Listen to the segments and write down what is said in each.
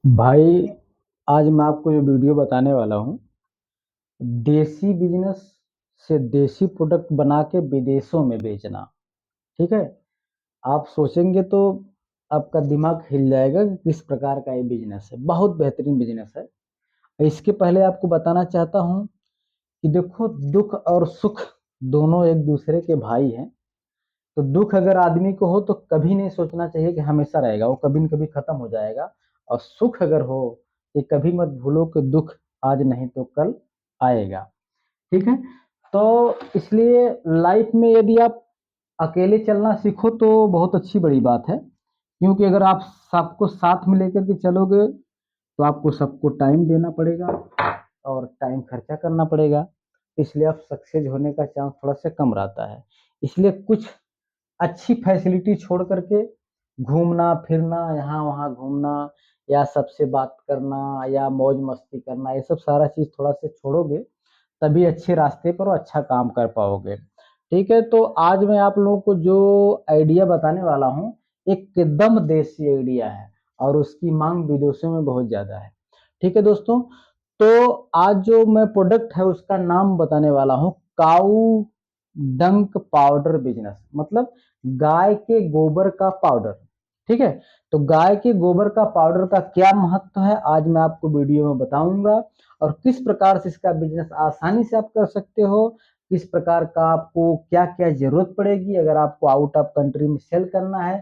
भाई, आज मैं आपको जो वीडियो बताने वाला हूँ, देसी बिजनेस से देसी प्रोडक्ट बना के विदेशों में बेचना। ठीक है। आप सोचेंगे तो आपका दिमाग हिल जाएगा कि किस प्रकार का ये बिजनेस है। बहुत बेहतरीन बिजनेस है। इसके पहले आपको बताना चाहता हूँ कि देखो, दुख और सुख दोनों एक दूसरे के भाई हैं। तो दुख अगर आदमी को हो तो कभी नहीं सोचना चाहिए कि हमेशा रहेगा, वो कभी न कभी खत्म हो जाएगा। और सुख अगर हो, ये कभी मत भूलो कि दुख आज नहीं तो कल आएगा। ठीक है। तो इसलिए लाइफ में यदि आप अकेले चलना सीखो तो बहुत अच्छी बड़ी बात है, क्योंकि अगर आप सबको साथ में लेकर के चलोगे तो आपको सबको टाइम देना पड़ेगा और टाइम खर्चा करना पड़ेगा। इसलिए आप सक्सेस होने का चांस थोड़ा सा कम रहता है। इसलिए कुछ अच्छी फैसिलिटी छोड़ करके घूमना फिरना, यहाँ वहाँ घूमना या सबसे बात करना या मौज मस्ती करना, ये सब सारा चीज थोड़ा सा छोड़ोगे तभी अच्छे रास्ते पर और अच्छा काम कर पाओगे। ठीक है। तो आज मैं आप लोगों को जो आइडिया बताने वाला हूँ, एकदम देसी आइडिया है और उसकी मांग विदेशों में बहुत ज्यादा है। ठीक है दोस्तों। तो आज जो मैं प्रोडक्ट है उसका नाम बताने वाला हूँ, काऊ डंक पाउडर बिजनेस। मतलब गाय के गोबर का पाउडर। ठीक है। तो गाय के गोबर का पाउडर का क्या महत्व है आज मैं आपको वीडियो में बताऊंगा, और किस प्रकार से इसका बिजनेस आसानी से आप कर सकते हो, किस प्रकार का आपको क्या क्या जरूरत पड़ेगी, अगर आपको आउट ऑफ कंट्री में सेल करना है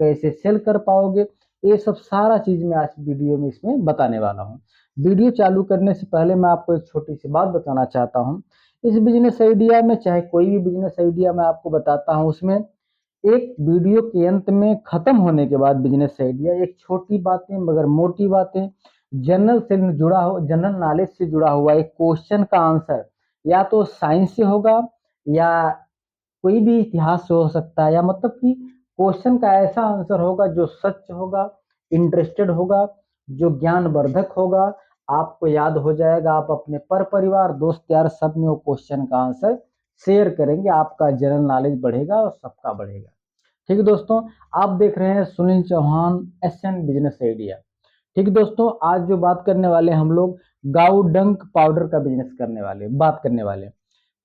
कैसे सेल कर पाओगे, ये सब सारा चीज मैं आज वीडियो में इसमें बताने वाला हूँ। वीडियो चालू करने से पहले मैं आपको एक छोटी सी बात बताना चाहता हूँ। इस बिजनेस आइडिया में, चाहे कोई भी बिजनेस आइडिया मैं आपको बताता हूँ, उसमें एक वीडियो के अंत में खत्म होने के बाद बिजनेस आइडिया एक छोटी बातें मगर मोटी बातें, जनरल से जुड़ा हो, जनरल नॉलेज से जुड़ा हुआ एक क्वेश्चन का आंसर या तो साइंस से होगा या कोई भी इतिहास से हो सकता है, या मतलब कि क्वेश्चन का ऐसा आंसर होगा जो सच होगा, इंटरेस्टेड होगा, जो ज्ञानवर्धक होगा, आपको याद हो जाएगा। आप अपने पर परिवार दोस्त यार सब में वो क्वेश्चन का आंसर शेयर करेंगे, आपका जनरल नॉलेज बढ़ेगा और सबका बढ़ेगा। ठीक है दोस्तों। आप देख रहे हैं Sunil Chauhan SN business idea. ठीक है दोस्तों, आज जो बात करने वाले हम लोग गाउ डंक पाउडर का बिजनेस करने वाले बात करने वाले।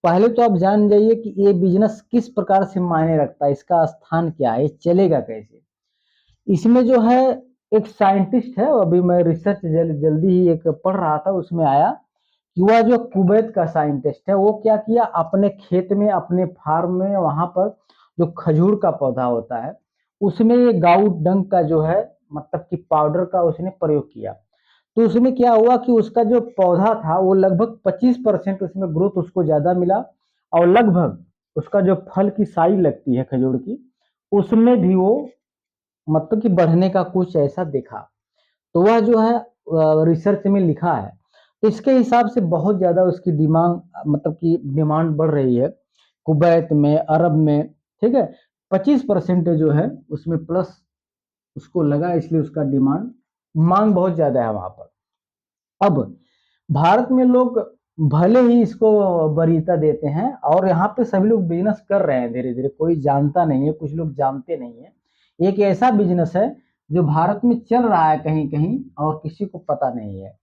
पहले तो आप जान जाइए कि ये बिजनेस किस प्रकार से मायने रखता है, इसका स्थान क्या है, चलेगा कैसे। इसमें जो है एक साइंटिस्ट है, अभी मैं रिसर्च जल्दी ही एक पढ़ रहा था, उसमें आया कि वह जो कुवैत का साइंटिस्ट है वो क्या किया, अपने खेत में अपने फार्म में वहां पर जो खजूर का पौधा होता है उसमें ये गाउ डंक का जो है मतलब कि पाउडर का उसने प्रयोग किया। तो उसमें क्या हुआ कि उसका जो पौधा था वो लगभग 25% उसमें ग्रोथ उसको ज्यादा मिला, और लगभग उसका जो फल की साई लगती है खजूर की, उसमें भी वो मतलब कि बढ़ने का कुछ ऐसा देखा। तो वह जो है रिसर्च में लिखा है। तो इसके हिसाब से बहुत ज्यादा उसकी डिमांड मतलब कि डिमांड बढ़ रही है कुवैत में, अरब में। ठीक है। 25% जो है उसमें प्लस उसको लगा, इसलिए उसका डिमांड मांग बहुत ज्यादा है वहां पर। अब भारत में लोग भले ही इसको वरीयता देते हैं और यहाँ पे सभी लोग बिजनेस कर रहे हैं धीरे धीरे, कोई जानता नहीं है, कुछ लोग जानते नहीं है। एक ऐसा बिजनेस है जो भारत में चल रहा है कहीं कहीं और किसी को पता नहीं है।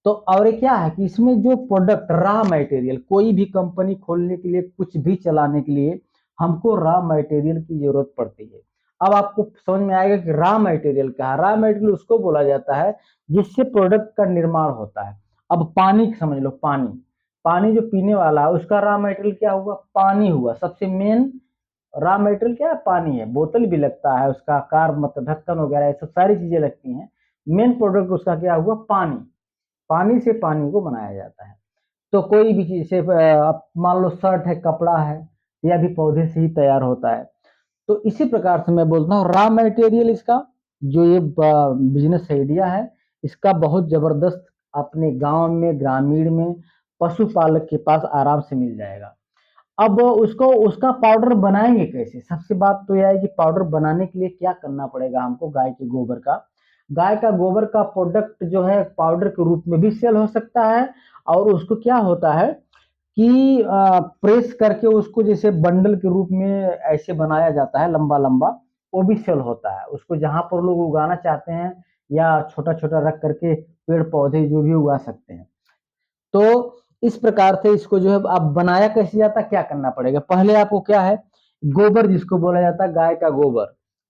तो और ये क्या है कि इसमें जो प्रोडक्ट रॉ मटेरियल, कोई भी कंपनी खोलने के लिए, कुछ भी चलाने के लिए हमको रॉ मटेरियल की जरूरत पड़ती है। अब आपको समझ में आएगा कि रॉ मटेरियल क्या है। रॉ मटेरियल उसको बोला जाता है जिससे प्रोडक्ट का निर्माण होता है। अब पानी समझ लो, पानी पानी जो पीने वाला है उसका रॉ मटेरियल क्या हुआ, पानी हुआ। सबसे मेन रॉ मटेरियल क्या है, पानी है। बोतल भी लगता है उसका आकार, मतलब ढक्कन वगैरह, ये सब सारी चीजें लगती हैं। मेन प्रोडक्ट उसका क्या हुआ, पानी। पानी से पानी को बनाया जाता है। तो कोई भी चीज से आप मान लो शर्ट है, कपड़ा है, यह भी पौधे से ही तैयार होता है। तो इसी प्रकार से मैं बोलता हूँ रॉ मटेरियल इसका जो ये बिजनेस आइडिया है, इसका बहुत जबरदस्त अपने गांव में, ग्रामीण में पशुपालक के पास आराम से मिल जाएगा। अब उसको उसका पाउडर बनाएंगे कैसे, सबसे बात तो यह है कि पाउडर बनाने के लिए क्या करना पड़ेगा हमको, गाय के गोबर का। गाय का गोबर का प्रोडक्ट जो है पाउडर के रूप में भी सेल हो सकता है, और उसको क्या होता है कि प्रेस करके उसको जैसे बंडल के रूप में ऐसे बनाया जाता है लंबा लंबा, वो भी सेल होता है। उसको जहां पर लोग उगाना चाहते हैं या छोटा छोटा रख करके पेड़ पौधे जो भी उगा सकते हैं। तो इस प्रकार से इसको जो है आप बनाया कैसे जाता, क्या करना पड़ेगा, पहले आपको क्या है, गोबर जिसको बोला जाता है गाय का गोबर,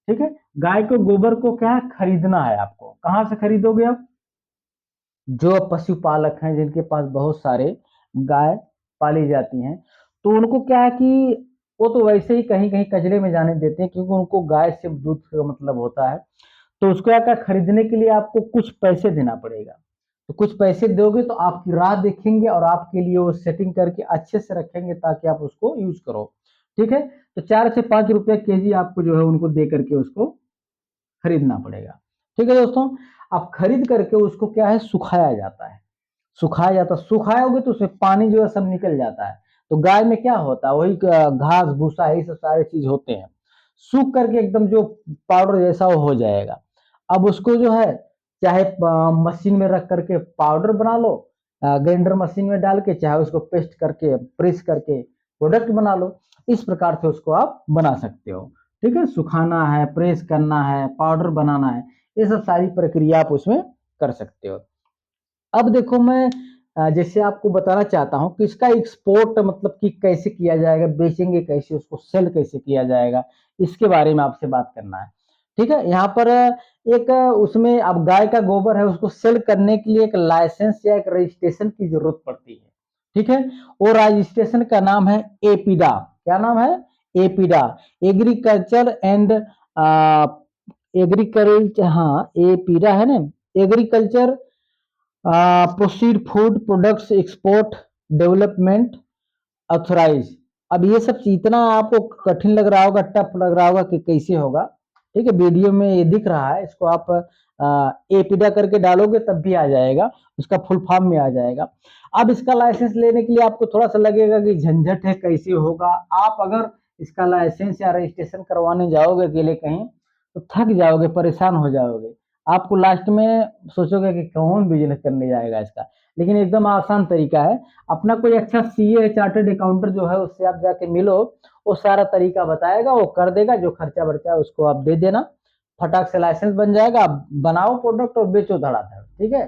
ठीक है, गाय के गोबर को क्या है खरीदना है आपको। कहां से खरीदोगे आप, जो पशुपालक हैं जिनके पास बहुत सारे गाय पाली जाती हैं, तो उनको क्या है कि वो तो वैसे ही कहीं कहीं कचरे में जाने देते हैं, क्योंकि उनको गाय से दूध का मतलब होता है। तो उसको क्या खरीदने के लिए आपको कुछ पैसे देना पड़ेगा। तो कुछ पैसे दोगे तो आपकी राह देखेंगे और आपके लिए वो सेटिंग करके अच्छे से रखेंगे ताकि आप उसको यूज करो। ठीक है, तो 4 से 5 रुपए केजी आपको जो है उनको दे करके उसको खरीदना पड़ेगा। ठीक है दोस्तों, आप खरीद करके उसको क्या है सुखाया जाता है। सुखाया जाता, सुखाओगे तो उसमें पानी जो है सब निकल जाता है। तो गाय में क्या होता है वही घास भूसा यही सब सारे चीज होते हैं, सूख करके एकदम जो पाउडर जैसा वो हो जाएगा। अब उसको जो है चाहे मशीन में रख करके पाउडर बना लो, ग्राइंडर मशीन में डाल के, चाहे उसको पेस्ट करके प्रेस करके प्रोडक्ट बना लो। इस प्रकार से उसको आप बना सकते हो। ठीक है, सुखाना है, प्रेस करना है, पाउडर बनाना है, ये सब सारी प्रक्रिया आप उसमें कर सकते हो। अब देखो मैं जैसे आपको बताना चाहता हूं कि इसका एक्सपोर्ट मतलब कि कैसे किया जाएगा, बेचेंगे कैसे, उसको सेल कैसे किया जाएगा, इसके बारे में आपसे बात करना है। ठीक है, यहाँ पर एक उसमें अब गाय का गोबर है उसको सेल करने के लिए एक लाइसेंस या एक रजिस्ट्रेशन की जरूरत पड़ती है। ठीक है, वो रजिस्ट्रेशन का नाम है एपीडा। क्या नाम है, एपीडा, एग्रीकल्चर एंड एग्रीकल्चर, हाँ एपीडा है ना, agriculture processed food products export development authorise. अब ये सब इतना आपको कठिन लग रहा होगा, टफ लग रहा होगा कि कैसे होगा। ठीक है, वीडियो में ये दिख रहा है, इसको आप एपीडा करके डालोगे तब भी आ जाएगा, उसका फुल फॉर्म में आ जाएगा। अब इसका लाइसेंस लेने के लिए आपको थोड़ा सा लगेगा कि झंझट है, कैसे होगा। आप अगर इसका लाइसेंस या रजिस्ट्रेशन करवाने जाओगे अकेले कहीं तो थक जाओगे, परेशान हो जाओगे। आपको लास्ट में सोचोगे कि कौन बिजनेस करने जाएगा इसका, लेकिन एकदम आसान तरीका है। अपना कोई अच्छा सीए चार्टर्ड अकाउंटर जो है उससे आप जाके मिलो, वो सारा तरीका बताएगा, वो कर देगा, जो खर्चा बर्चा है उसको आप दे देना, फटाक से लाइसेंस बन जाएगा, आप बनाओ प्रोडक्ट और बेचो धड़ाधड़। ठीक है,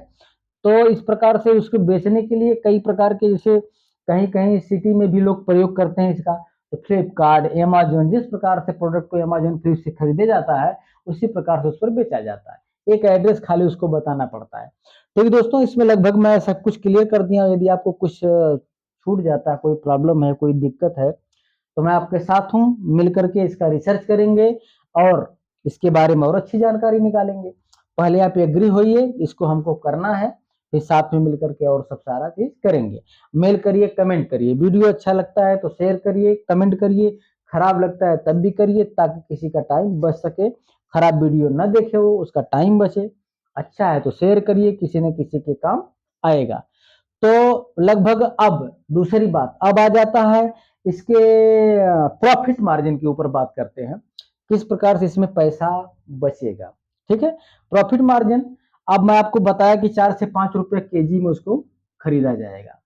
तो इस प्रकार से उसको बेचने के लिए कई प्रकार के, जैसे कहीं कहीं सिटी में भी लोग प्रयोग करते हैं इसका, तो फ्लिपकार्ट अमेजोन, जिस प्रकार से प्रोडक्ट को अमेजोन फ्लिप से खरीदे जाता है उसी प्रकार से उस पर बेचा जाता है। एक एड्रेस खाली उसको बताना पड़ता है। ठीक है दोस्तों, इसमें लगभग मैं सब कुछ क्लियर कर दिया। यदि आपको कुछ छूट जाता है, कोई प्रॉब्लम है, कोई दिक्कत है, तो मैं आपके साथ हूँ, मिल करके इसका रिसर्च करेंगे और इसके बारे में और अच्छी जानकारी निकालेंगे। पहले आप एग्री होइए, इसको हमको करना है, फिर साथ में मिल करके और सब सारा चीज करेंगे। मेल करिए, कमेंट करिए, वीडियो अच्छा लगता है तो शेयर करिए, कमेंट करिए, खराब लगता है तब भी करिए, ताकि किसी का टाइम बच सके, खराब वीडियो न देखे वो, उसका टाइम बचे। अच्छा है तो शेयर करिए, किसी न किसी के काम आएगा। तो लगभग अब दूसरी बात अब आ जाता है इसके प्रॉफिट मार्जिन के ऊपर बात करते हैं, किस प्रकार से इसमें पैसा बचेगा। ठीक है, प्रॉफिट मार्जिन अब मैं आपको बताया कि 4 से 5 रुपए केजी में उसको खरीदा जाएगा।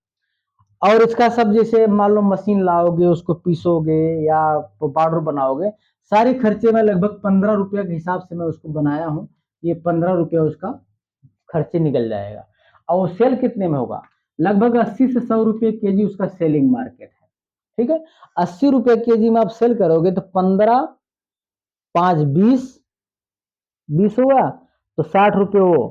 और इसका सब जैसे मान लो मशीन लाओगे, उसको पीसोगे या पाउडर बनाओगे, सारे खर्चे में लगभग 15 रुपया के हिसाब से मैं उसको बनाया हूँ। ये 15 रुपया उसका खर्चे निकल जाएगा। और सेल कितने में होगा, लगभग 80 से 100 रुपये केजी उसका सेलिंग मार्केट है। ठीक है, 80 रुपये केजी में आप सेल करोगे तो 15 5 20, 20 हुआ तो 60 रुपये वो,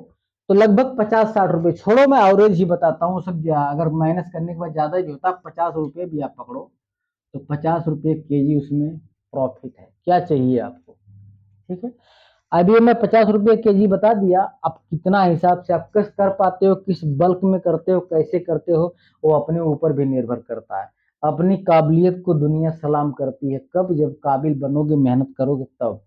तो लगभग 50-60 रुपये, छोड़ो मैं एवरेज ही बताता हूँ, सब अगर माइनस करने के बाद ज्यादा भी होता, 50 रुपये भी आप पकड़ो तो 50 रुपये केजी उसमें प्रॉफिट है। क्या चाहिए आपको। ठीक है, अभी मैं 50 रुपये केजी बता दिया, अब कितना हिसाब से आप किस कर पाते हो, किस बल्क में करते हो, कैसे करते हो, वो अपने ऊपर भी निर्भर करता है। अपनी काबिलियत को दुनिया सलाम करती है, कब जब काबिल बनोगे, मेहनत करोगे तब।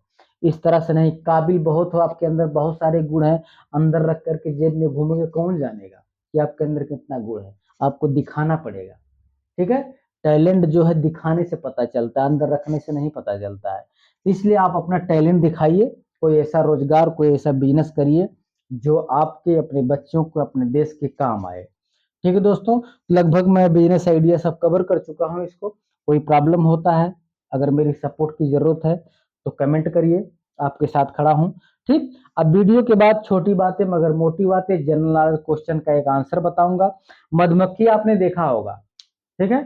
इस तरह से नहीं, काबिल बहुत हो, आपके अंदर बहुत सारे गुण हैं, अंदर रख करके जेब में घूमोगे, कौन जानेगा कि आपके अंदर कितना गुण है, आपको दिखाना पड़ेगा। ठीक है, टैलेंट जो है दिखाने से पता चलता है, अंदर रखने से नहीं पता चलता है। इसलिए आप अपना टैलेंट दिखाइए, कोई ऐसा रोजगार, कोई ऐसा बिजनेस करिए जो आपके, अपने बच्चों को, अपने देश के काम आए। ठीक है दोस्तों, लगभग मैं बिजनेस आइडिया सब कवर कर चुका हूँ इसको। कोई प्रॉब्लम होता है, अगर मेरी सपोर्ट की जरूरत है तो कमेंट करिए, आपके साथ खड़ा हूँ। ठीक। अब वीडियो के बाद छोटी बातें मगर मोटी बातें, जनरल नॉलेज क्वेश्चन का एक आंसर बताऊंगा। मधुमक्खी आपने देखा होगा, ठीक है।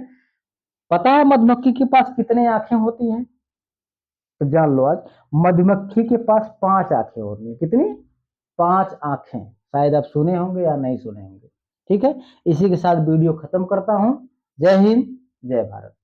पता है मधुमक्खी के पास कितने आंखें होती हैं? तो जान लो आज, मधुमक्खी के पास 5 आंखें होती हैं। कितनी? 5 आंखें। शायद आप सुने होंगे या नहीं सुने होंगे। ठीक है, इसी के साथ वीडियो खत्म करता हूं। जय हिंद, जय भारत।